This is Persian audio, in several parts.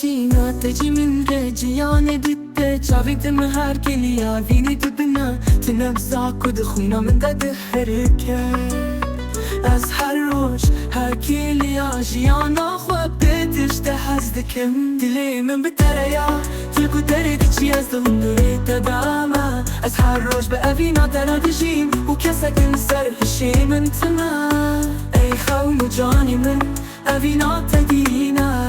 تینا تجی من رجیان دیده جاوید مهر گلیا وینی دبنا تنبزا کد خوینا من ده حرکت از هر روش هر گلیا جیانا خواب بدش ده هزدکم دلی من بتریا تلکو درد چی از دندوری تداما از هر روش به اوینا درادشیم و کسکن سر هشی من تما ای خون جانی من اوینا تدینا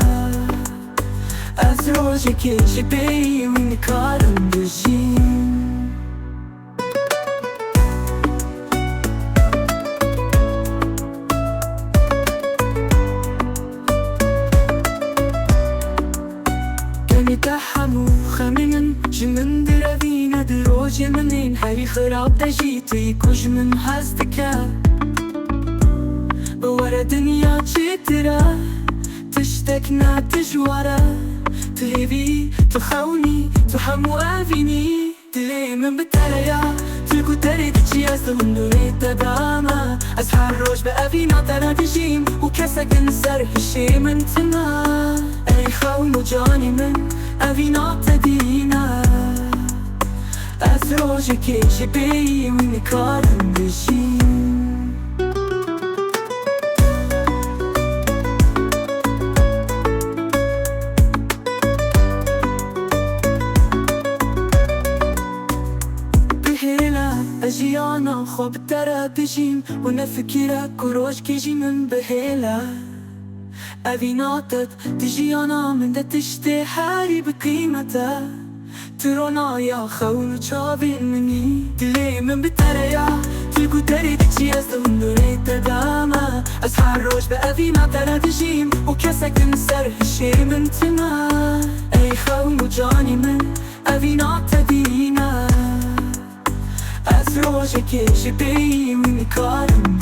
از روزی که جبهی و نکارم بجیم کمی تحمو خمین جمن دروینه دروج منین هری خراب دجی توی کج من هزدکه بوار دنیا چی تره تشتك ناتجوارا تهيبي تخوني تحمو أفيني دلي من بتريا تلكو تريد تشي أزدون دوري تداما أسحر روش بأفينا تنادجيم وكسك نسر هشي من تما أي خون وجاني من أفينا تدينا أسروجي كيشي بي ونكارم بجيم أجيانا خوب ترى بجيم ونفكرك كروش كيجي من بهيلا أفيناتت تجيانا من ده تشتي حاري بقيمته ترونا يا خون وشابين مني دلي من بتريا تلقو تريد تشي أزدون دوري تداما أسحر روش بأفينا ترى تجيم وكسك نسر هشي من تما أي خون وجاني من أفينا تدينا از روزی که جبهی و نکارم